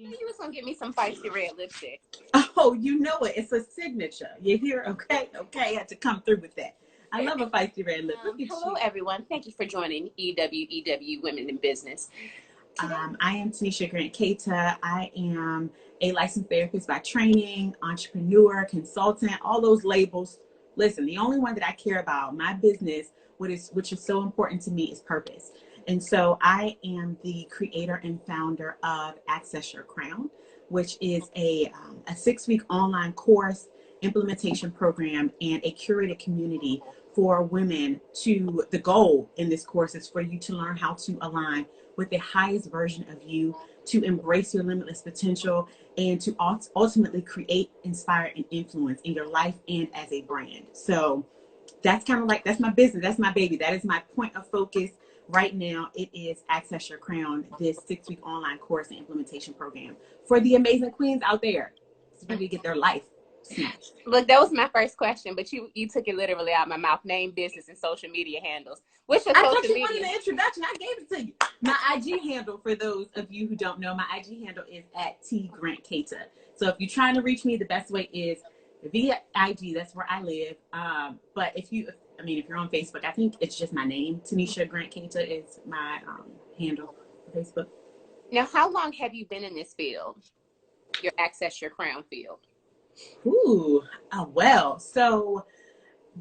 You was gonna give me some feisty red lipstick. Oh, you know it. It's a signature. You hear? Okay. I had to come through with that. I love a feisty red lip. Hello, everyone. Thank you for joining EWEW Women in Business. I am Tanesha Keita. I am a licensed therapist by training, entrepreneur, consultant, all those labels. Listen, the only one that I care about, my business, which is so important to me, is purpose. And so I am the creator and founder of Access Your Crown, which is a 6-week online course, implementation program, and a curated community for women. The goal in this course is for you to learn how to align with the highest version of you, to embrace your limitless potential, and to ultimately create, inspire, and influence in your life and as a brand. So that's kind of like, that's my business. That's my baby. That is my point of focus right now. It is Access Your Crown, this 6-week online course and implementation program for the amazing queens out there ready to get their life snatched. Look, that was my first question, but you took it literally out of my mouth. Name, business, and social media handles. What's your social media? I wanted an introduction. I gave it to you. My IG handle, for those of you who don't know, my IG handle is @TGrantKeita. So if you're trying to reach me, the best way is via IG. That's where I live. But if you're on Facebook, I think it's just my name. Tanesha Grant Keita is my handle for Facebook. Now, how long have you been in this field? Your Access Your Crown field? Well, so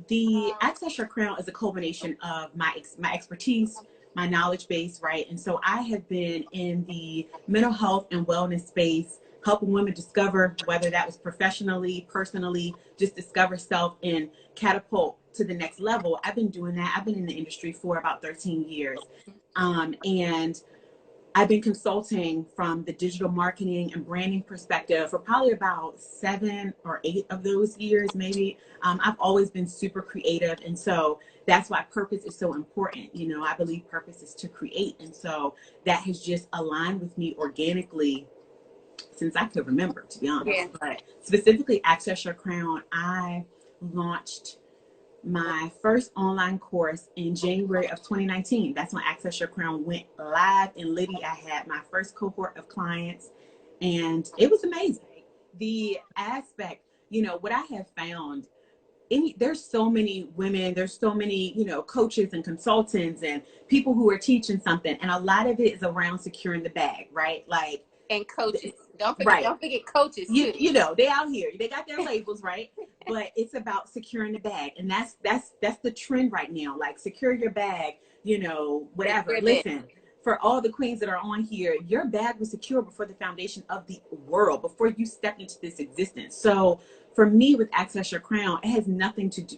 the Access Your Crown is a culmination of my expertise, my knowledge base, right? And so I have been in the mental health and wellness space, helping women discover, whether that was professionally, personally, just discover self and catapult to the next level. I've been doing that. I've been in the industry for about 13 years. And I've been consulting from the digital marketing and branding perspective for probably about 7 or 8 of those years, maybe. I've always been super creative. And so that's why purpose is so important. You know, I believe purpose is to create. And so that has just aligned with me organically since I could remember, to be honest. Yeah. But specifically Access Your Crown, I launched my first online course in January of 2019. That's when Access Your Crown went live in Liddy. I had my first cohort of clients and it was amazing. The aspect, what I have found, there's so many women, there's so many, coaches and consultants and people who are teaching something. And a lot of it is around securing the bag, right? And coaches. Don't forget coaches too. They out here. They got their labels, right? But it's about securing the bag. And that's the trend right now. Like, secure your bag, whatever. Listen, for all the queens that are on here, your bag was secure before the foundation of the world, before you stepped into this existence. So for me with Access Your Crown, it has nothing to do,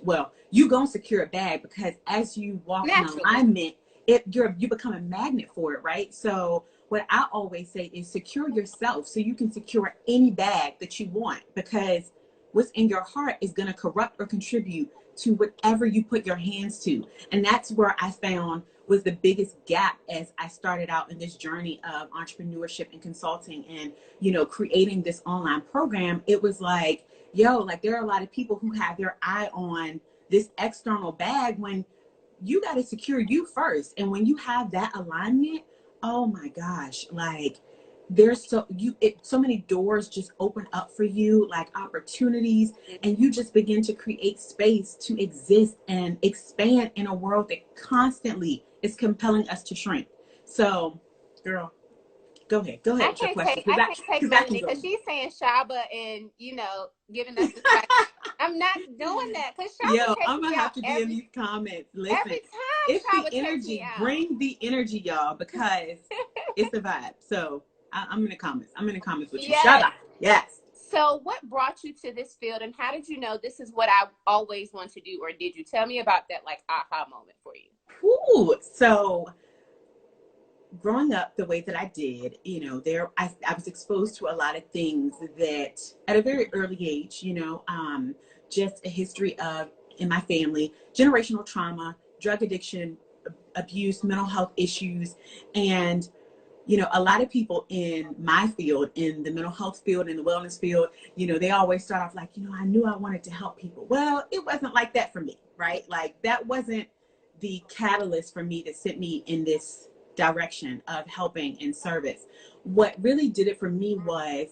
you gonna secure a bag because as you walk in alignment, you become a magnet for it, right? So what I always say is secure yourself so you can secure any bag that you want, because what's in your heart is going to corrupt or contribute to whatever you put your hands to. And that's where I found was the biggest gap as I started out in this journey of entrepreneurship and consulting and, creating this online program. It was like, there are a lot of people who have their eye on this external bag when you got to secure you first. And when you have that alignment, oh my gosh, there's so many doors just open up for you, like opportunities, and you just begin to create space to exist and expand in a world that constantly is compelling us to shrink. So, girl, go ahead with your question. I can't take money because she's saying Shaba and giving us the fact. I'm not doing that because Shaba I'm gonna have to be in these comments. Listen, every time it's Shaba the energy. Bring the energy, y'all, because it's a vibe. So I'm in the comments. I'm in the comments with you, Shaba. Yes. So what brought you to this field, and how did you know this is what I always want to do, or did you tell me about that aha moment for you? So growing up the way that I did, I was exposed to a lot of things that at a very early age, just a history of, in my family, generational trauma, drug addiction, abuse, mental health issues. And, a lot of people in my field, in the mental health field, in the wellness field, they always start off like, I knew I wanted to help people. Well, it wasn't like that for me, right? Like, that wasn't the catalyst for me that sent me in this direction of helping and service. What really did it for me was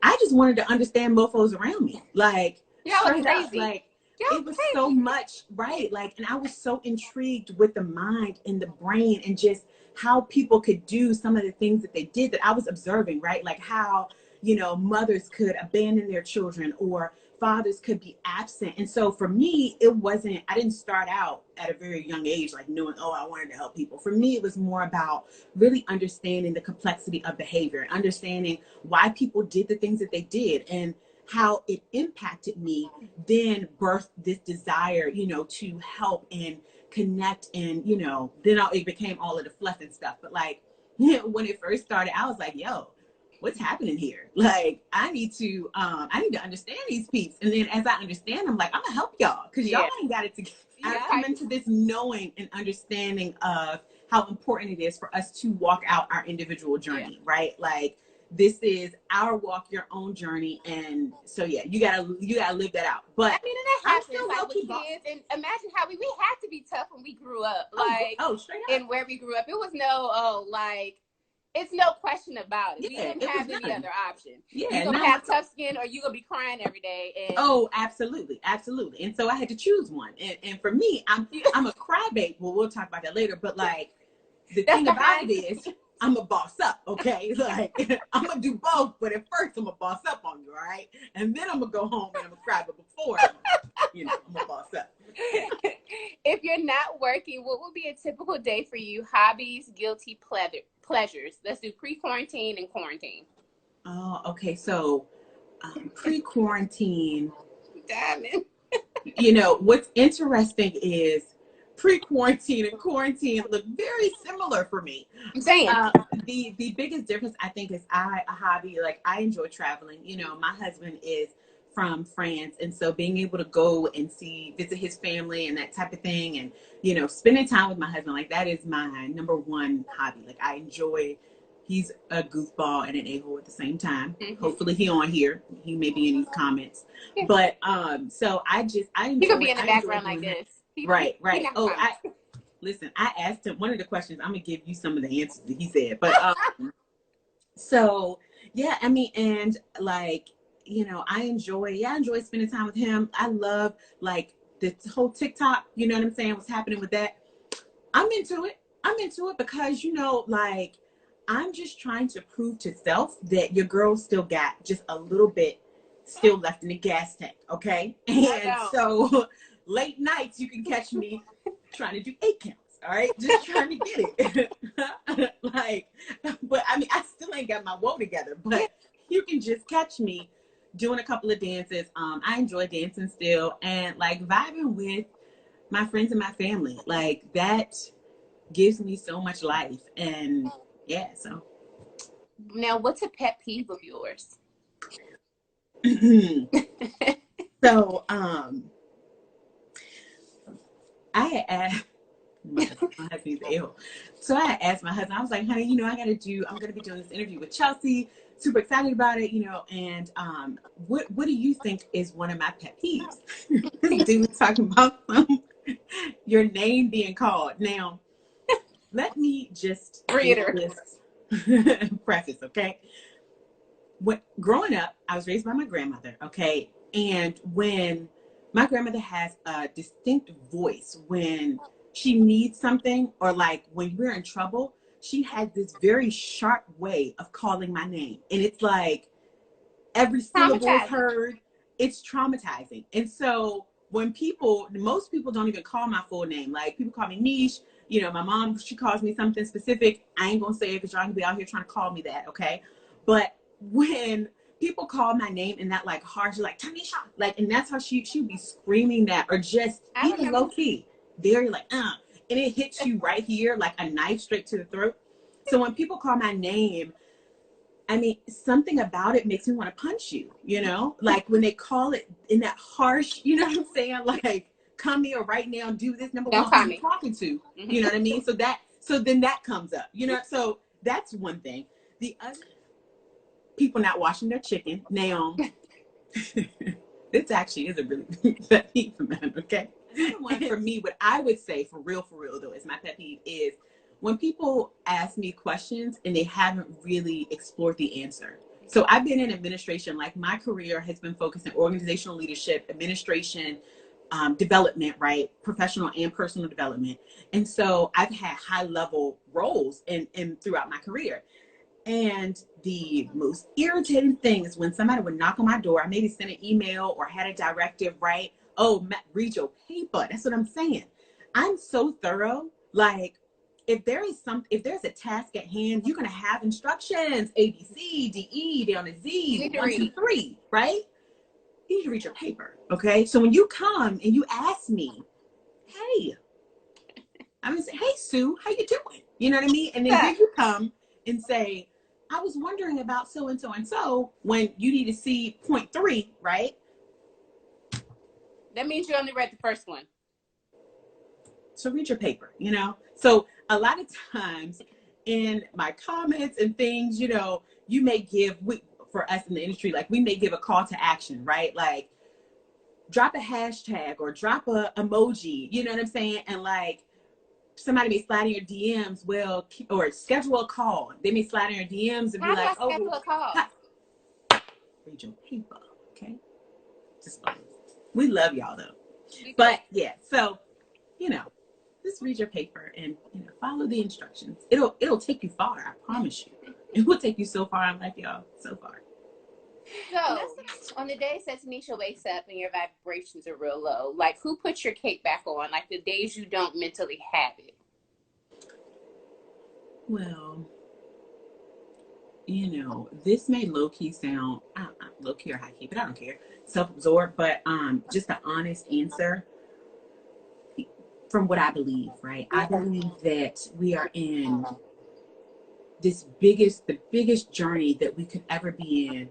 I just wanted to understand mofos around me. Like, straight up, like, it was so much, right? Like, and I was so intrigued with the mind and the brain and just how people could do some of the things that they did that I was observing, right? Like how, you know, mothers could abandon their children or fathers could be absent. And so for me, it wasn't, I didn't start out at a very young age, like knowing, oh, I wanted to help people. For me, it was more about really understanding the complexity of behavior, understanding why people did the things that they did and how it impacted me, then birthed this desire, you know, to help and connect. And, you know, then it became all of the fluff and stuff. But like, you know, when it first started, I was like, yo, what's happening here? Like, I need to understand these peeps. And then as I understand them, like, I'm gonna help y'all because y'all ain't got it together. I've come into this knowing and understanding of how important it is for us to walk out our individual journey, right? Like, this is our walk your own journey, and so you gotta live that out. But I mean, and that happens like with kids. And imagine how we had to be tough when we grew up, like straight up. And where we grew up, it was no it's no question about it. We didn't have any other option. You're gonna have tough skin, or you're gonna be crying every day. And absolutely. And so I had to choose one. And for me, I'm a crybaby. Well, we'll talk about that later. But like, the thing about it is, I'm a boss up, okay? Like, I'm gonna do both, but at first I'm gonna boss up on you, all right? And then I'm gonna go home and I'm gonna cry. But before, I'm gonna boss up. If you're not working, what would be a typical day for you? Hobbies, guilty pleasures. Let's do pre-quarantine and quarantine. Oh, okay. So pre-quarantine. Damn it. You know, what's interesting is pre-quarantine and quarantine look very similar for me. I'm saying the biggest difference, I think, is a hobby. Like, I enjoy traveling. You know, my husband is from France, and so being able to go and visit his family and that type of thing, and, you know, spending time with my husband, like, that is my number one hobby. Like, I enjoy. He's a goofball and an a-hole at the same time. Mm-hmm. Hopefully he on here. He may be in these comments. Yeah. But so I enjoy. He could be in the background like this. Right. Listen, I asked him one of the questions. I'm gonna give you some of the answers that he said. But so yeah, I mean, and like, you know, I enjoy spending time with him. I love like the whole TikTok, you know what I'm saying? What's happening with that? I'm into it because, you know, like, I'm just trying to prove to self that your girl still got just a little bit still left in the gas tank, okay? And so late nights you can catch me trying to do 8 counts, all right? Just trying to get it. Like, but I mean, I still ain't got my woe together, but you can just catch me doing a couple of dances. I enjoy dancing still, and like vibing with my friends and my family. Like, that gives me so much life. And yeah, so. Now, what's a pet peeve of yours? So, I asked my husband's ill. So I asked my husband, I was like, honey, you know, I'm going to be doing this interview with Chelsea. Super excited about it, you know, and what do you think is one of my pet peeves? This dude talking about your name being called. Now, let me just reiterate this preface, okay? Growing up, I was raised by my grandmother, okay? And when my grandmother has a distinct voice when she needs something, or like when we're in trouble, she has this very sharp way of calling my name. And it's like every syllable is heard. It's traumatizing. And so when most people don't even call my full name. Like, people call me Niche. You know, my mom, she calls me something specific. I ain't gonna say it because y'all gonna be out here trying to call me that, okay? But when people call my name in that like harsh, like Tanesha, like, and that's how she'd be screaming that, or just even low key, very like, and it hits you right here like a knife straight to the throat. So when people call my name, I mean, something about it makes me want to punch you, you know, like when they call it in that harsh, you know what I'm saying? Like, come here right now and do this. Number one, who you talking to? You know what I mean? So then that comes up, you know? So that's one thing. The other, people not washing their chicken. Now, this actually is a really pet peeve for men, okay? Number one for me, what I would say for real though, is my pet peeve is when people ask me questions and they haven't really explored the answer. So I've been in administration, like my career has been focused on organizational leadership, administration, development, right? Professional and personal development. And so I've had high level roles in throughout my career. And the most irritating thing is when somebody would knock on my door, I maybe sent an email or had a directive, right? Oh, Matt, read your paper. That's what I'm saying. I'm so thorough. Like, if there's a task at hand, you're gonna have instructions, A, B, C, D, E, down to Z, 1, 2, 3, right? You need to read your paper, okay? So when you come and you ask me, hey, I'm gonna say, hey, Sue, how you doing? You know what I mean? And then here you come and say, I was wondering about so and so and so, when you need to see point 3, right? That means you only read the first one. So read your paper, you know? So a lot of times in my comments and things, you know, you may give, for us in the industry, like we may give a call to action, right? Like drop a hashtag or drop a emoji, you know what I'm saying? And like somebody may slide in your DMs, well, or schedule a call. They may slide in your DMs and be like, oh, schedule a call? Read your paper, okay? Just fun. We love y'all though. But yeah, so, you know, just read your paper and, you know, follow the instructions. It'll take you far, I promise you. It will take you so far in life, y'all, so far. So, on the days that Tanesha wakes up and your vibrations are real low, like who puts your cape back on? Like the days you don't mentally have it? Well, you know, this may low-key sound, low-key or high-key, but I don't care. Self-absorbed, but just an honest answer from what I believe, right? I believe that we are in the biggest journey that we could ever be in.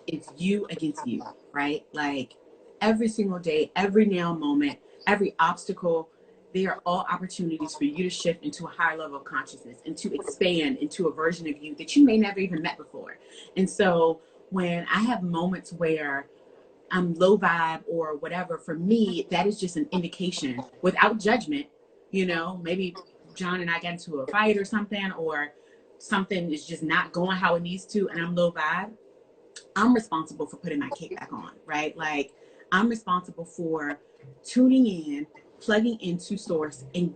It's you against you, right? Like every single day, every now moment, every obstacle, they are all opportunities for you to shift into a higher level of consciousness and to expand into a version of you that you may never even met before. And so when I have moments where I'm low vibe or whatever, for me, that is just an indication without judgment. You know, maybe John and I got into a fight or something, or something is just not going how it needs to, and I'm low vibe. I'm responsible for putting my cape back on, right? Like I'm responsible for tuning in, plugging into source, and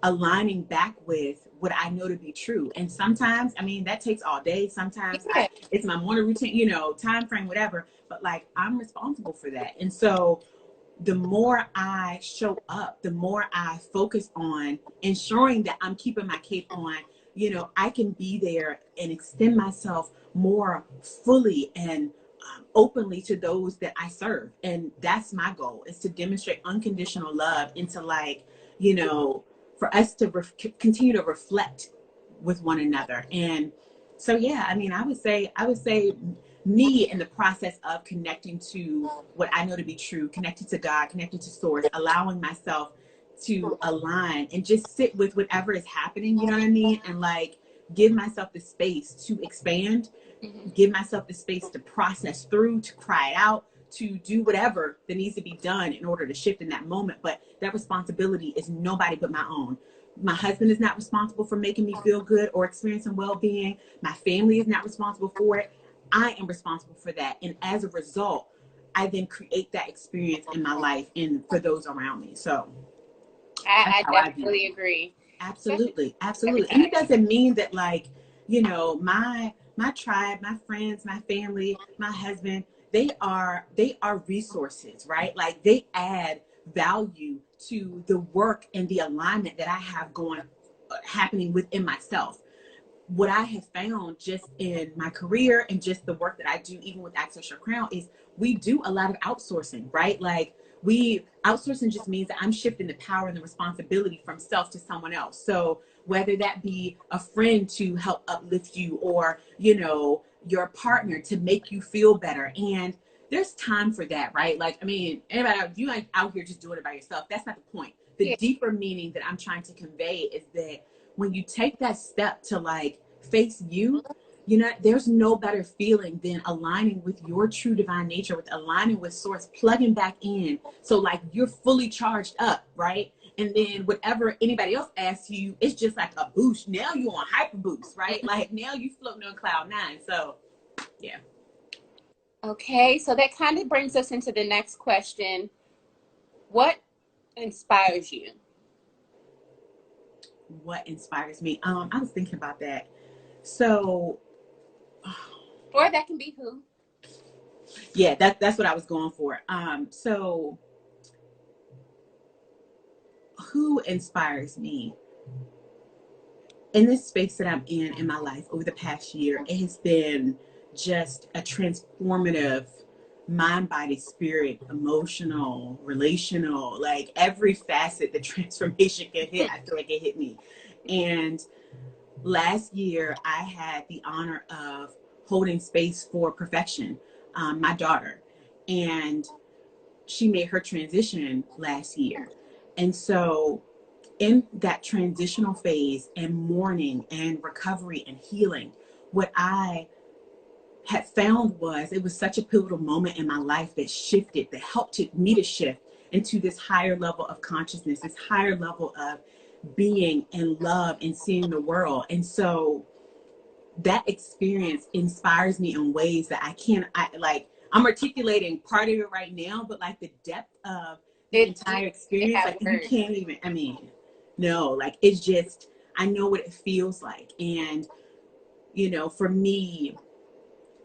aligning back with what I know to be true. And sometimes, I mean, that takes all day. Sometimes it's my morning routine, you know, time frame, whatever. But like, I'm responsible for that. And so the more I show up, the more I focus on ensuring that I'm keeping my cape on, you know, I can be there and extend myself more fully and openly to those that I serve. And that's my goal, is to demonstrate unconditional love, and to, like, you know, for us to continue to reflect with one another. And so, yeah, I mean, I would say me, in the process of connecting to what I know to be true, connected to God, connected to source, allowing myself to align and just sit with whatever is happening, you know what I mean? And like, give myself the space to expand, give myself the space to process through, to cry it out, to do whatever that needs to be done in order to shift in that moment. But that responsibility is nobody but my own. My husband is not responsible for making me feel good or experiencing well-being. My family is not responsible for it. I am responsible for that. And as a result, I then create that experience in my life and for those around me. So I definitely agree. Absolutely. Absolutely. And it doesn't mean that, like, you know, my tribe, my friends, my family, my husband, they are resources, right? Like, they add value to the work and the alignment that I have happening within myself. What I have found just in my career and just the work that I do, even with Access Your Crown, is we do a lot of outsourcing, right? Like, outsourcing just means that I'm shifting the power and the responsibility from self to someone else. So whether that be a friend to help uplift you, or, you know, your partner to make you feel better. And there's time for that, right? Like, I mean, you ain't out here just doing it by yourself. That's not the point. The deeper meaning that I'm trying to convey is that when you take that step to, like, face you, you know, there's no better feeling than aligning with your true divine nature, with aligning with source, plugging back in. So like you're fully charged up, right? And then whatever anybody else asks you, it's just like a boost. Now you're on hyper boost, right? Like now you floating on cloud nine. So yeah. Okay, so that kind of brings us into the next question. What inspires you? What inspires me? I was thinking about that. So or that can be who. Yeah, that's what I was going for. So who inspires me? In this space that I'm in my life over the past year, it has been just a transformative mind, body, spirit, emotional, relational, like every facet the transformation can hit. I feel like it hit me. And last year, I had the honor of holding space for Perfection, my daughter. And she made her transition last year. And so in that transitional phase and mourning and recovery and healing, what I had found was it was such a pivotal moment in my life that shifted, that helped me to shift into this higher level of consciousness, this higher level of being and love and seeing the world. And so that experience inspires me in ways that I'm articulating part of it right now, but like the depth of the entire experience, like you can't even, I mean, no, like it's just, I know what it feels like. And, you know, for me,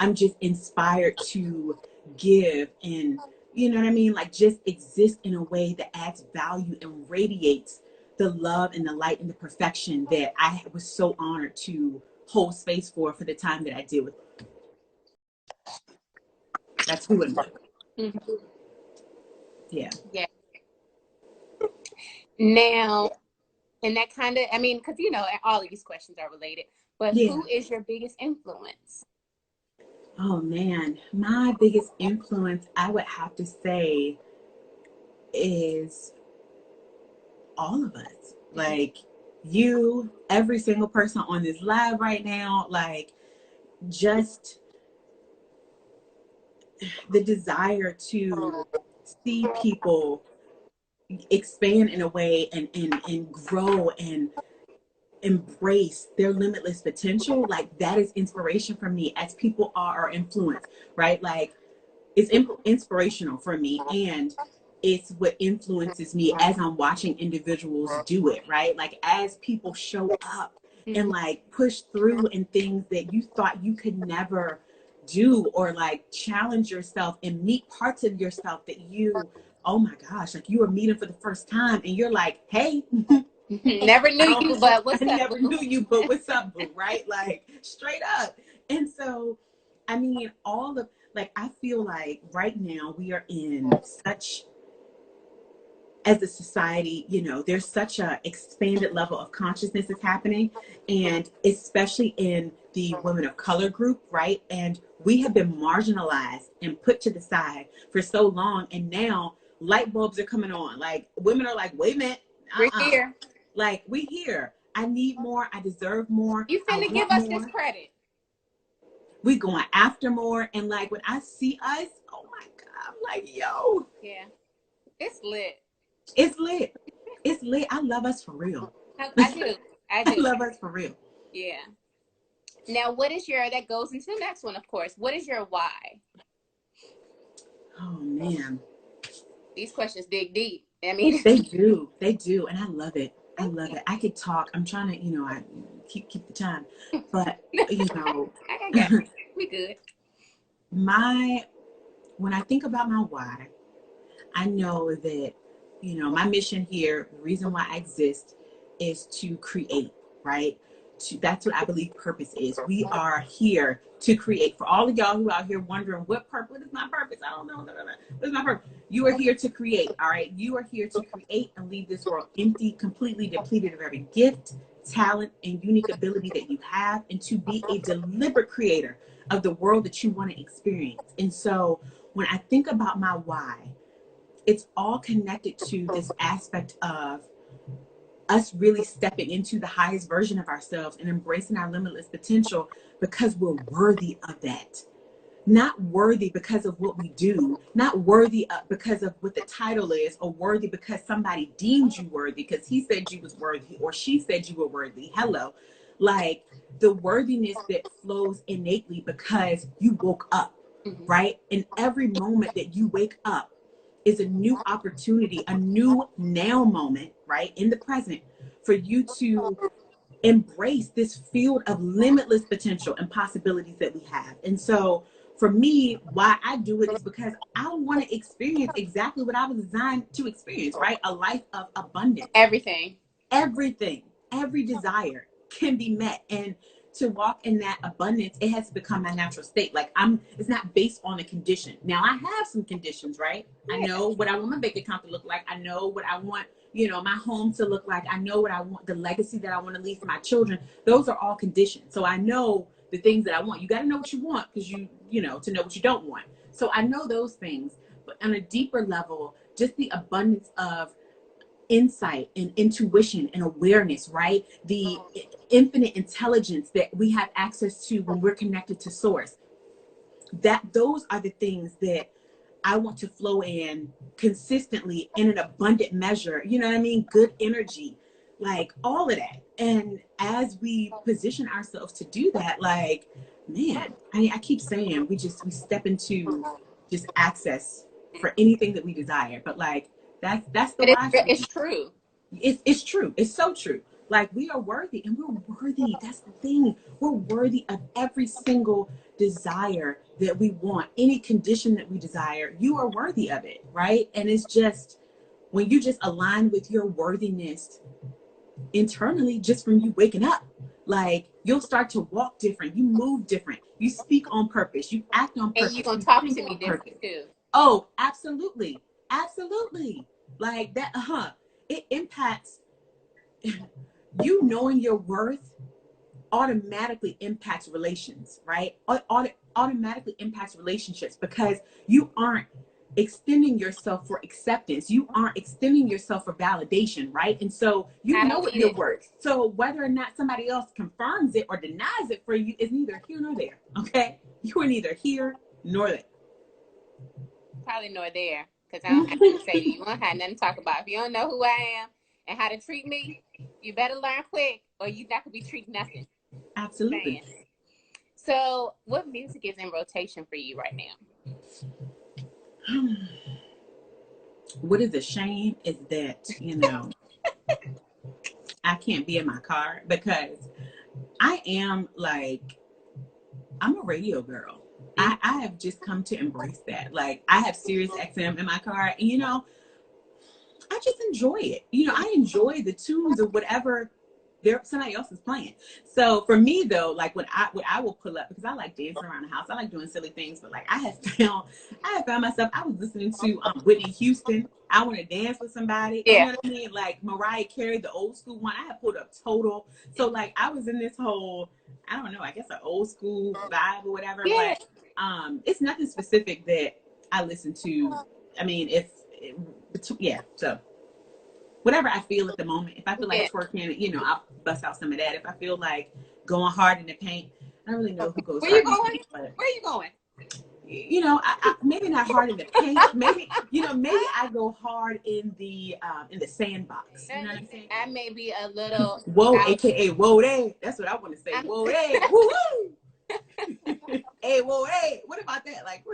I'm just inspired to give and, you know what I mean? Like just exist in a way that adds value and radiates the love and the light and the perfection that I was so honored to hold space for the time that I did with her. That's who it was. Mm-hmm. Yeah. Yeah. Now, and that kind of, I mean, because, you know, all of these questions are related, but yeah. Who is your biggest influence? Oh, man. My biggest influence, I would have to say, is all of us. Like you, every single person on this live right now, like just the desire to see people expand in a way and grow and embrace their limitless potential. Like that is inspiration for me as people are influenced, right? Like it's inspirational for me, and it's what influences me as I'm watching individuals do it, right? Like as people show up and like push through in things that you thought you could never do, or like challenge yourself and meet parts of yourself that you, oh my gosh, like you are meeting for the first time and you're like, hey, never knew you, but what's up? I never knew you, but what's up, boo, right? Like straight up. And so, I mean, all of, like, I feel like right now we are in such, as a society, you know, there's such a expanded level of consciousness is happening, and especially in the women of color group, right? And we have been marginalized and put to the side for so long, and now light bulbs are coming on. Like women are like, wait a minute, we're here. Like we here. I need more. I deserve more. You finna give us this credit. We going after more, and like when I see us, oh my God, I'm like, yo. Yeah, it's lit. It's lit. It's lit. I love us for real. I do. I love us for real. Yeah. Now, what is your, that goes into the next one, of course. What is your why? Oh man. These questions dig deep. I mean, they do. They do. And I love it. I love it. I could talk. I'm trying to, you know, I keep the time, but you know, we good. When I think about my why, I know that, you know, my mission here, the reason why I exist is to create, right? That's what I believe purpose is. We are here to create. For all of y'all who out here wondering what is my purpose? I don't know. What is my purpose? You are here to create, all right? You are here to create and leave this world empty, completely depleted of every gift, talent, and unique ability that you have, and to be a deliberate creator of the world that you want to experience. And so when I think about my why, it's all connected to this aspect of us really stepping into the highest version of ourselves and embracing our limitless potential because we're worthy of that. Not worthy because of what we do, not worthy because of what the title is, or worthy because somebody deemed you worthy because he said you was worthy or she said you were worthy. Hello. Like the worthiness that flows innately because you woke up, right? And every moment that you wake up is a new opportunity, a new now moment, right? In the present for you to embrace this field of limitless potential and possibilities that we have. And so for me, why I do it is because I want to experience exactly what I was designed to experience, right? A life of abundance. Everything, every desire can be met. And to walk in that abundance, it has become my natural state. Like it's not based on a condition. Now I have some conditions, right? I know what I want my bank account to look like. I know what I want, my home to look like. I know what I want, the legacy that I want to leave for my children. Those are all conditions. So I know the things that I want. You got to know what you want because to know what you don't want. So I know those things, but on a deeper level, just the abundance of insight and intuition and awareness, right? The infinite intelligence that we have access to when we're connected to source. Those are the things that I want to flow in consistently in an abundant measure. You know what I mean? Good energy, like all of that. And as we position ourselves to do that, like, man, I keep saying we step into just access for anything that we desire. But like, that's the why. It's true. It's true. It's so true. Like we are worthy, and we're worthy. That's the thing. We're worthy of every single desire that we want, any condition that we desire. You are worthy of it, right? And it's just when you just align with your worthiness internally, just from you waking up, like you'll start to walk different. You move different. You speak on purpose. You act on purpose. And you're gonna talk to me different too. Oh, absolutely, like that. It impacts you knowing your worth. Automatically impacts relations, right? Automatically impacts relationships because you aren't extending yourself for acceptance. You aren't extending yourself for validation, right? And so you know what your worth. So whether or not somebody else confirms it or denies it for you is neither here nor there, okay? You are neither here nor there. Probably nor there, because I don't have nothing to say to you. I don't have nothing to talk about. If you don't know who I am and how to treat me, you better learn quick or you're not going to be treating nothing. Absolutely. Man. So what music is in rotation for you right now? What is a shame is that, I can't be in my car because I'm a radio girl. I have just come to embrace that. Like I have Sirius XM in my car and, I just enjoy it. I enjoy the tunes of whatever somebody else is playing. So for me though, like when I will pull up, because I like dancing around the house, I like doing silly things, but like I have found myself, I was listening to Whitney Houston. I want to dance with somebody. Yeah. You know what I mean? Like Mariah Carey, the old school one. I have pulled up Total. So like I was in this whole, I don't know, I guess an old school vibe or whatever. Yeah. But it's nothing specific that I listen to. I mean, so whatever I feel at the moment. If I feel like twerking, I'll bust out some of that. If I feel like going hard in the paint, I don't really know who goes hard in the paint. Where are you going? I maybe not hard in the paint. Maybe, maybe I go hard in the sandbox. You know what I'm saying? I may be a little whoa, aka whoa day. That's what I want to say. Whoa day. Woo woo. Hey, whoa hey. What about that? Like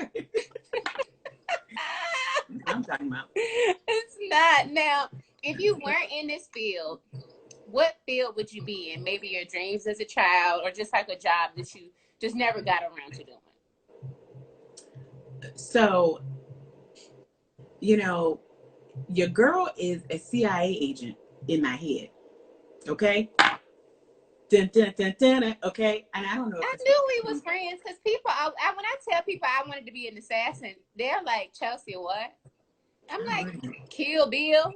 I'm talking about. It's not. Now, if you weren't in this field, what field would you be in? Maybe your dreams as a child or just like a job that you just never got around to doing. So, your girl is a CIA agent in my head. Okay? Dun, dun, dun, dun, dun, okay? And I don't know. I knew we was friends because people, when I tell people I wanted to be an assassin, they're like, Chelsea, what? I'm like, Kill Bill.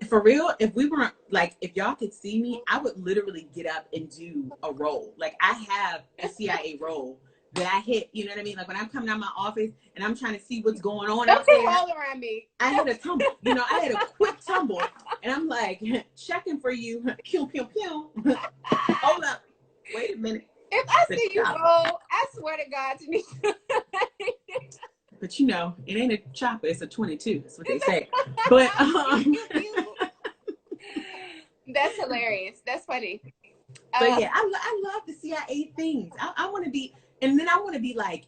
For real, if we weren't, like, if y'all could see me, I would literally get up and do a role. Like, I have a CIA role that I hit, you know what I mean? Like, when I'm coming out of my office and I'm trying to see what's going on out there. All around me. I had a tumble, I had a quick tumble And I'm like, checking for you. Pew, pew, pew. Hold up. Wait a minute. If I see you roll, I swear to God, Tanesha. But you know, it ain't a chopper, it's a 22. That's what they say. But that's hilarious. That's funny. But yeah, I love the CIA things. I want to be, and then I want to be like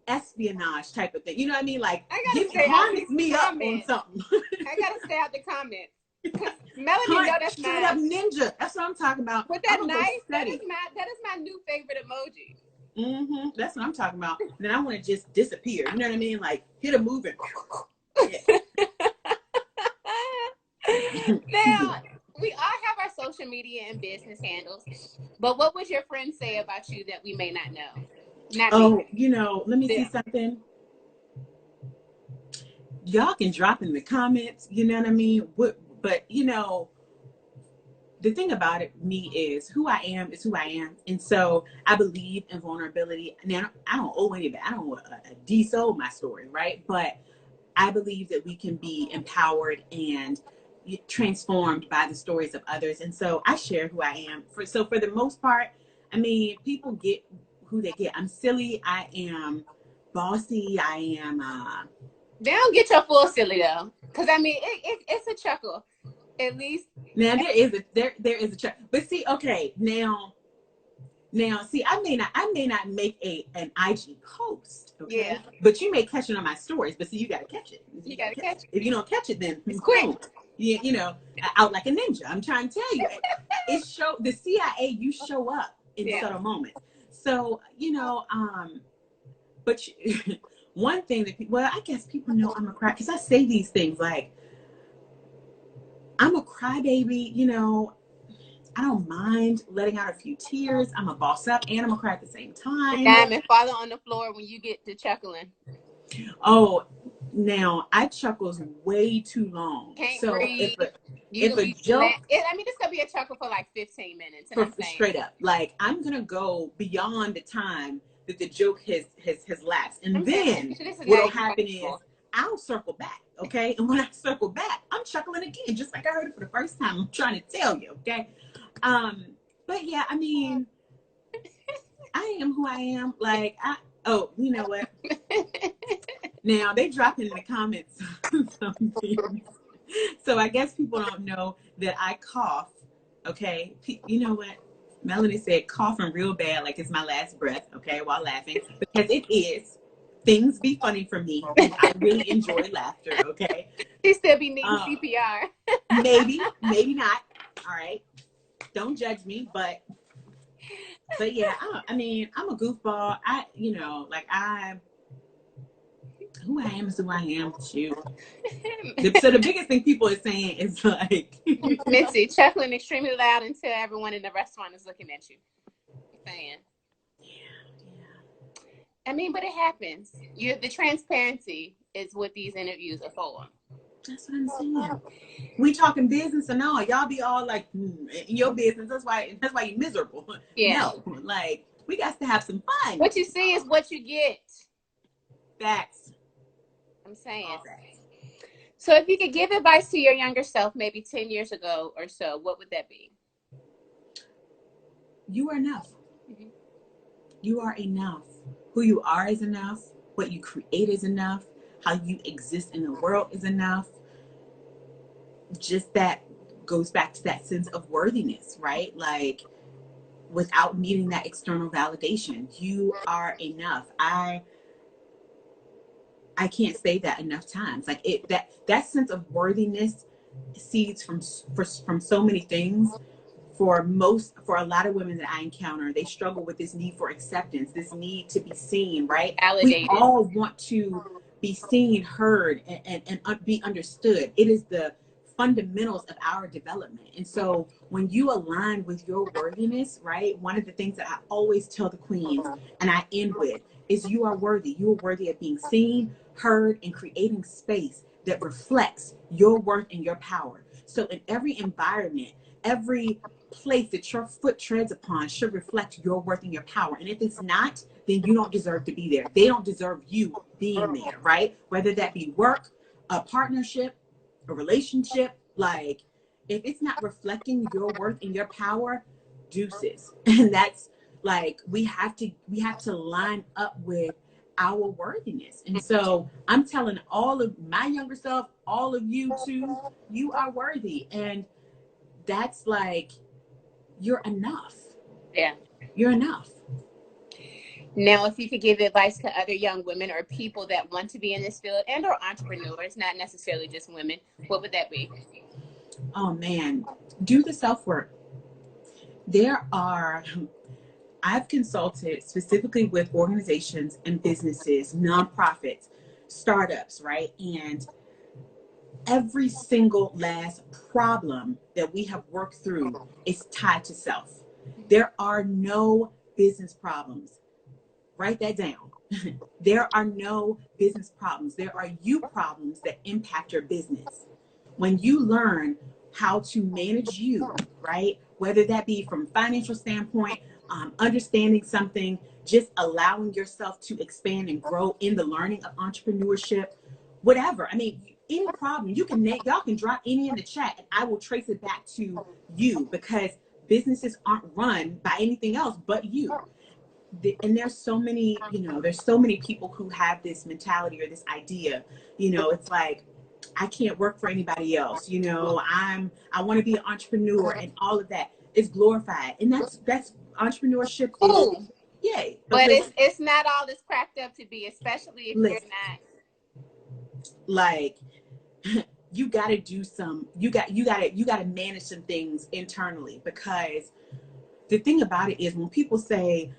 espionage type of thing. You know what I mean? Like, harness me up on something. I gotta stay out the comments. Melanie know that's straight up ninja. That's what I'm talking about. With that knife, that is my new favorite emoji. Mm-hmm. That's what I'm talking about. And then I want to just disappear. You know what I mean? Like, hit a move and Now, we all have our social media and business handles, but what would your friends say about you that we may not know? You know, let me see something. Y'all can drop in the comments, you know what I mean? But you know, the thing about me is who I am is who I am. And so I believe in vulnerability. Now, I don't owe anybody. I don't want to de-soul my story, right? But I believe that we can be empowered and transformed by the stories of others. And so I share who I am. For the most part, I mean, people get who they get. I'm silly. I am bossy. I am... They don't get your full silly, though. Because, I mean, it's a chuckle. At least now there is a check, but see, okay, now see, I may not make an IG post, okay, yeah, but you may catch it on my stories. But see, you gotta catch it. You gotta catch it. If you don't catch it, then it's quick. Yeah, you know, out like a ninja. I'm trying to tell you, the CIA. You show up in subtle moments. So you know, but one thing that I guess people know I'm a cry because I say these things like. I'm a crybaby, you know. I don't mind letting out a few tears. I'm a boss up and I'm a cry at the same time. Diamond, follow on the floor when you get to chuckling. Oh, now I chuckles way too long. Can't so breathe. If a joke, I mean, this could be a chuckle for like 15 minutes. And straight up, like I'm gonna go beyond the time that the joke has lapsed, and then what'll happen is I'll circle back, okay? And when I circle back, I'm chuckling again, just like I heard it for the first time. I'm trying to tell you, okay? But yeah, I mean, I am who I am. Like, you know what? Now they drop in the comments something. So I guess people don't know that I cough, okay? You know what? Melanie said coughing real bad, like it's my last breath, okay, while laughing, because it is. Things be funny for me. I really enjoy laughter, okay? She still be needing CPR. maybe not. All right. Don't judge me, but yeah, I mean, I'm a goofball. Who I am is who I am. Shoot. So the biggest thing people are saying is like, Missy, chuckling extremely loud until everyone in the restaurant is looking at you. Saying. I mean, but it happens. The transparency is what these interviews are for. That's what I'm saying. We talking business and all. Y'all be all like, your business. That's why you're miserable. Yeah. No, like we got to have some fun. What you see is what you get. Facts. I'm saying. So if you could give advice to your younger self, maybe 10 years ago or so, what would that be? You are enough. Mm-hmm. You are enough. Who you are is enough. What you create is enough. How you exist in the world is enough. Just that goes back to that sense of worthiness, right? Like without needing that external validation, you are enough. I can't say that enough times. Like that sense of worthiness seeds from so many things. For a lot of women that I encounter, they struggle with this need for acceptance, this need to be seen, right? Validated. We all want to be seen, heard, and be understood. It is the fundamentals of our development. And so when you align with your worthiness, right, one of the things that I always tell the queens, and I end with, is you are worthy. You are worthy of being seen, heard, and creating space that reflects your worth and your power. So in every environment, every place that your foot treads upon should reflect your worth and your power. And if it's not, then you don't deserve to be there. They don't deserve you being there, right? Whether that be work, a partnership, a relationship, like if it's not reflecting your worth and your power, deuces. And that's like, we have to line up with our worthiness. And so I'm telling all of my younger self, all of you too, you are worthy. And that's like, you're enough. Yeah. You're enough. Now, if you could give advice to other young women or people that want to be in this field and or entrepreneurs, not necessarily just women, what would that be? Oh man, do the self-work. I've consulted specifically with organizations and businesses, nonprofits, startups, right? And every single last problem that we have worked through is tied to self. There are no business problems. Write that down. There are no business problems. There are you problems that impact your business. When you learn how to manage you, right? Whether that be from a financial standpoint, understanding something, just allowing yourself to expand and grow in the learning of entrepreneurship, whatever. I mean, any problem, y'all can drop any in the chat and I will trace it back to you, because businesses aren't run by anything else but you. And there's so many people who have this mentality or this idea, it's like, I can't work for anybody else. I want to be an entrepreneur, and all of that is glorified. And that's entrepreneurship is, yay. But it's not all it's cracked up to be, especially if you're not. Like, you got to manage some things internally, because the thing about it is, when people say,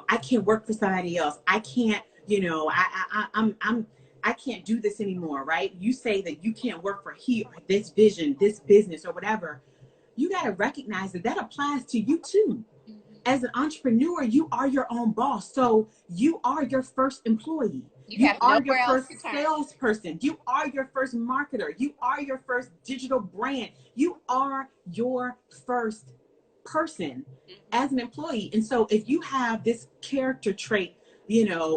I can't work for somebody else, I can't, I can't do this anymore, right? You say that you can't work for this vision, this business, or whatever. You got to recognize that applies to you too. As an entrepreneur, you are your own boss. So you are your first employee. You are your first salesperson. You are your first marketer. You are your first digital brand. You are your first person as an employee. And so if you have this character trait,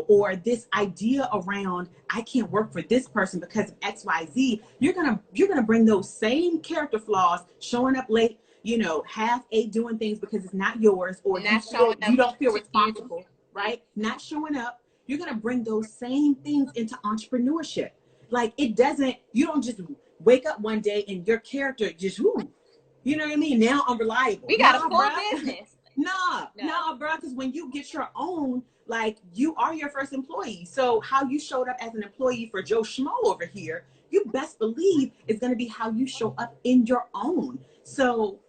or this idea around, I can't work for this person because of XYZ, you're gonna bring those same character flaws, showing up late, half doing things because it's not yours, or you don't feel responsible, right? Not showing up. You're gonna bring those same things into entrepreneurship. Like, you don't just wake up one day and your character just, you know what I mean? Now I'm reliable. We got a full business. No, bro. Because when you get your own, like, you are your first employee. So how you showed up as an employee for Joe Schmo over here, you best believe is going to be how you show up in your own. So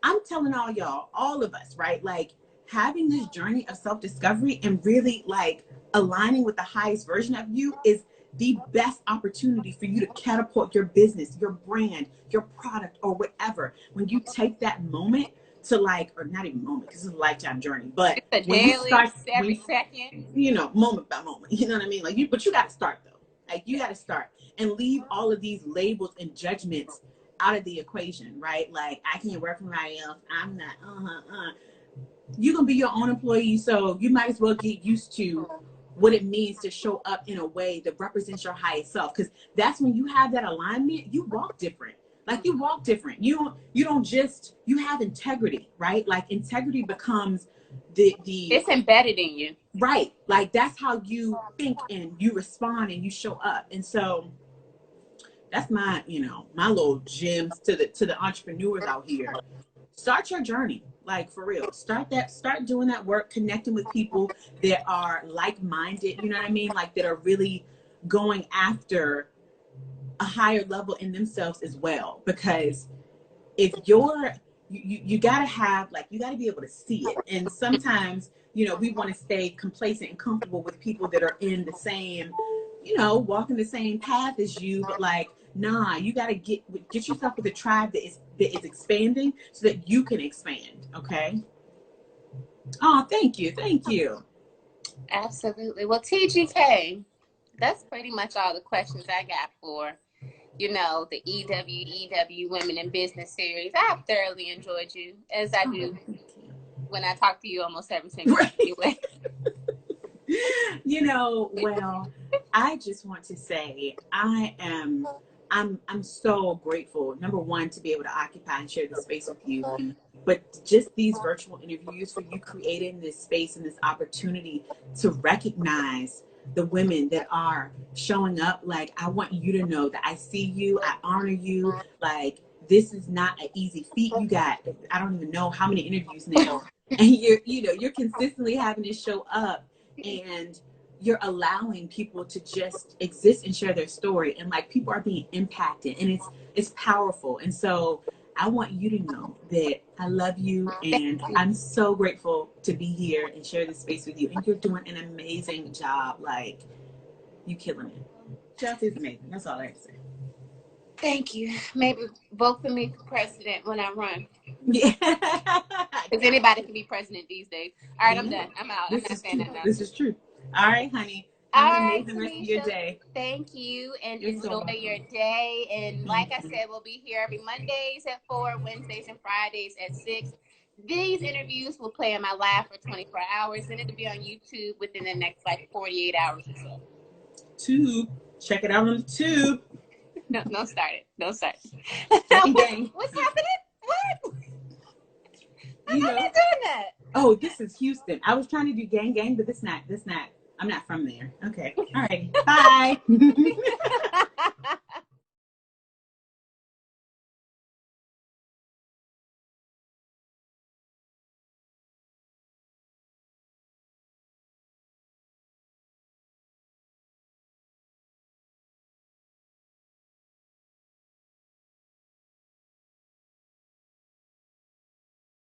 I'm telling all of us, right? Like, having this journey of self-discovery and really like aligning with the highest version of you is the best opportunity for you to catapult your business, your brand, your product, or whatever. When you take that moment to, like, or not even moment, because it's a lifetime journey, but it's when daily, you start every second, moment by moment, you know what I mean? Like, but you got to start though. Like, you got to start and leave all of these labels and judgments out of the equation, right? Like, I can't work for somebody else. I'm not, You're going to be your own employee. So you might as well get used to what it means to show up in a way that represents your highest self. Because that's when you have that alignment, you walk different. Like, you walk different. You don't just, you have integrity, right? Like, integrity becomes it's embedded in you. Right. Like, that's how you think and you respond and you show up. And so that's my little gems to the entrepreneurs out here. Start your journey. Like, for real, start doing that work, connecting with people that are like-minded, you know what I mean? Like, that are really going after a higher level in themselves as well. Because if you gotta have, like, you gotta be able to see it. And sometimes, we want to stay complacent and comfortable with people that are in the same, walking the same path as you, but like, nah, you gotta get yourself with a tribe that is expanding so that you can expand. Okay. Oh, thank you. Absolutely. Well, TGK, that's pretty much all the questions I got for the EW Women in Business series. I've thoroughly enjoyed you, as I do when I talk to you almost every single day anyway. Well, I just want to say I I'm so grateful, number one, to be able to occupy and share this space with you. But just these virtual interviews, for you creating this space and this opportunity to recognize the women that are showing up. Like, I want you to know that I see you, I honor you. Like, this is not an easy feat. You got, I don't even know how many interviews now, and you're consistently having to show up, and you're allowing people to just exist and share their story, and like, people are being impacted, and it's powerful. And so I want you to know that I love you, and I'm so grateful to be here and share this space with you. And you're doing an amazing job. Like, you killing it. Chelsea is amazing. That's all I have to say. Thank you. Maybe vote for me for president when I run. Yeah. Because anybody can be president these days. All right, I'm done. I'm out. I'm not saying that now. This is true. All right, honey. All Have an right, amazing rest of Tanesha, your day. thank you, and You're so enjoy your welcome. day. And like I said, we'll be here every Mondays at 4, Wednesdays and Fridays at 6. These interviews will play in my live for 24 hours, and it'll be on YouTube within the next, like, 48 hours or so. Tube. Check it out on the tube. No, don't start it. Don't start it. Gang, gang. What's happening? What? I'm You not know. doing that. Oh, this is Houston. I was trying to do gang, gang, but this not. I'm not from there. Okay. All right. Bye.